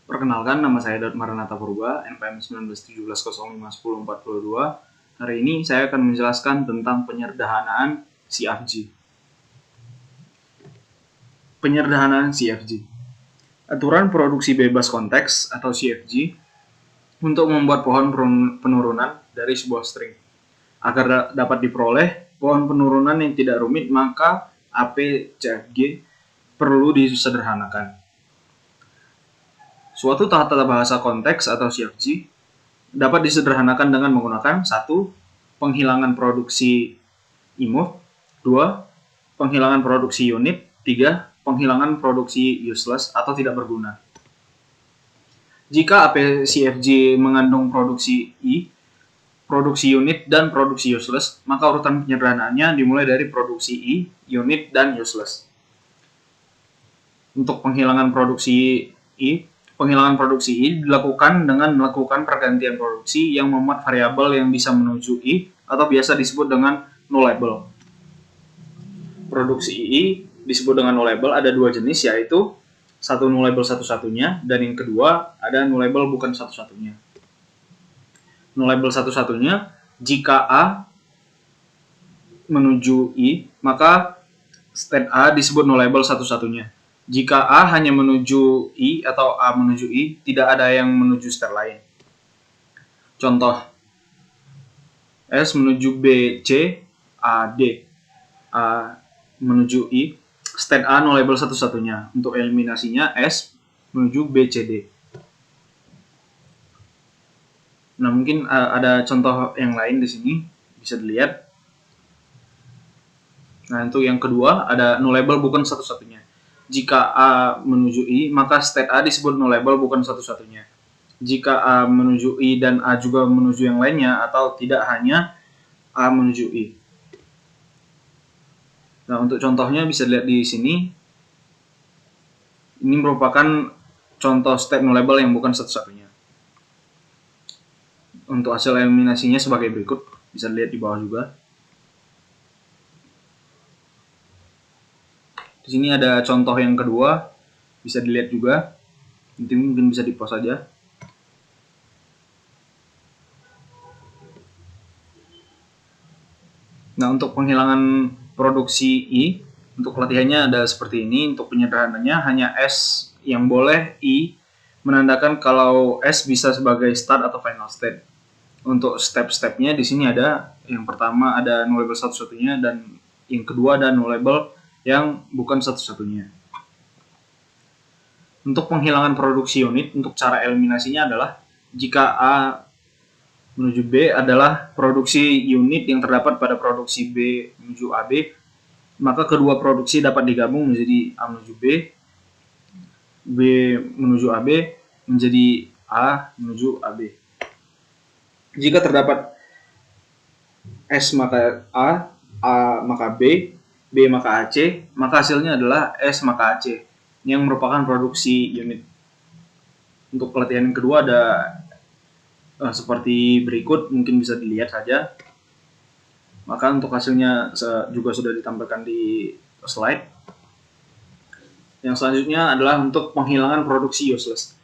Perkenalkan, nama saya Daud Maranatha Purba, NPM 1917051042. Hari ini saya akan menjelaskan tentang penyederhanaan CFG. Penyederhanaan CFG. Aturan produksi bebas konteks atau CFG untuk membuat pohon penurunan dari sebuah string. Agar dapat diperoleh pohon penurunan yang tidak rumit, maka AP CFG perlu disederhanakan. Suatu tata bahasa konteks atau CFG dapat disederhanakan dengan menggunakan 1. Penghilangan produksi imove, 2. Penghilangan produksi unit, 3. Penghilangan produksi useless atau tidak berguna. Jika AP CFG mengandung produksi I, produksi unit, dan produksi useless, maka urutan penyederhanaannya dimulai dari produksi I, unit, dan useless. Untuk penghilangan produksi I, penghilangan produksi I dilakukan dengan melakukan pergantian produksi yang memuat variabel yang bisa menuju I atau biasa disebut dengan nullable. Produksi I disebut dengan nullable ada dua jenis, yaitu satu nullable satu-satunya dan yang kedua ada nullable bukan satu-satunya. Nullable satu-satunya, jika A menuju I, maka state A disebut nullable satu-satunya. Jika A hanya menuju I atau A menuju I, tidak ada yang menuju state lain. Contoh, S menuju B, C, A, D. A menuju I, state A nullable satu-satunya. Untuk eliminasinya, S menuju B, C, D. Nah, mungkin ada contoh yang lain di sini, bisa dilihat. Nah, untuk yang kedua, ada nullable bukan satu-satunya. Jika A menuju I, maka state A disebut nullable bukan satu-satunya. Jika A menuju I dan A juga menuju yang lainnya, atau tidak hanya A menuju I. Nah, untuk contohnya bisa dilihat di sini. Ini merupakan contoh state nullable yang bukan satu-satunya. Untuk hasil eliminasinya sebagai berikut, bisa dilihat di bawah juga. Di sini ada contoh yang kedua, bisa dilihat juga. Nanti mungkin bisa di-pause saja. Nah, untuk penghilangan produksi I, untuk latihannya ada seperti ini. Untuk penyederhanannya hanya S yang boleh, I menandakan kalau S bisa sebagai start atau final state. Untuk step-stepnya di sini ada, yang pertama ada nullable satu-satunya dan yang kedua ada nullable yang bukan satu-satunya. Untuk penghilangan produksi unit, untuk cara eliminasinya adalah jika A menuju B adalah produksi unit yang terdapat pada produksi B menuju AB, maka kedua produksi dapat digabung menjadi A menuju B, B menuju AB, menjadi A menuju AB. Jika terdapat S maka A, A maka B, B maka AC, maka hasilnya adalah S maka AC, yang merupakan produksi unit. Untuk pelatihan yang kedua ada seperti berikut, mungkin bisa dilihat saja. Maka untuk hasilnya juga sudah ditampilkan di slide. Yang selanjutnya adalah untuk penghilangan produksi useless.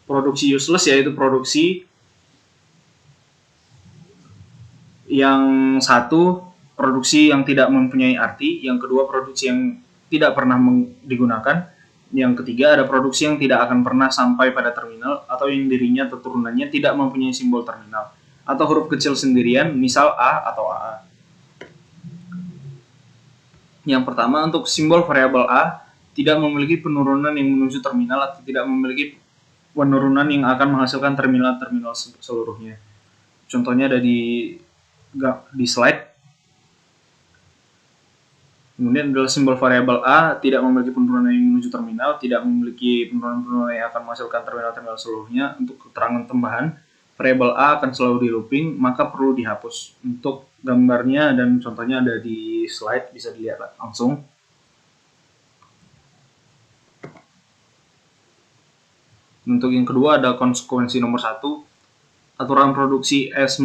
Produksi useless yaitu produksi yang satu, produksi yang tidak mempunyai arti, yang kedua produksi yang tidak pernah digunakan, yang ketiga ada produksi yang tidak akan pernah sampai pada terminal atau yang dirinya atau turunannya tidak mempunyai simbol terminal atau huruf kecil sendirian, misal A atau AA. Yang pertama, untuk simbol variabel A tidak memiliki penurunan yang menuju terminal atau tidak memiliki penurunan yang akan menghasilkan terminal-terminal seluruhnya. Contohnya ada di slide. Kemudian adalah simbol variabel A tidak memiliki penurunan yang menuju terminal, tidak memiliki penurunan yang akan menghasilkan terminal-terminal seluruhnya. Untuk keterangan tambahan, variabel A akan selalu di looping, maka perlu dihapus. Untuk gambarnya dan contohnya ada di slide, bisa dilihat langsung. Untuk yang kedua ada konsekuensi nomor 1, aturan produksi S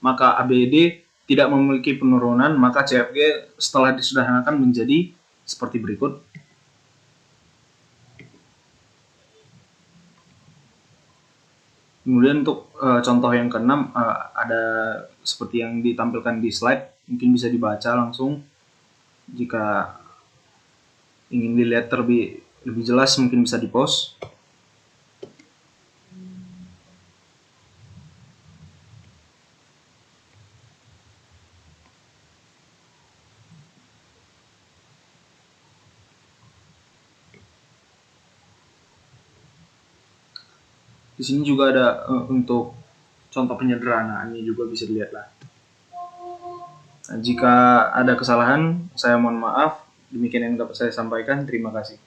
maka ABD tidak memiliki penurunan, maka CFG setelah disederhanakan menjadi seperti berikut. Kemudian untuk contoh yang keenam, ada seperti yang ditampilkan di slide, mungkin bisa dibaca langsung. Jika ingin dilihat lebih jelas mungkin bisa di-pause. Di sini juga ada untuk contoh penyederhanaannya juga bisa dilihat lah. Nah, jika ada kesalahan, saya mohon maaf. Demikian yang dapat saya sampaikan. Terima kasih.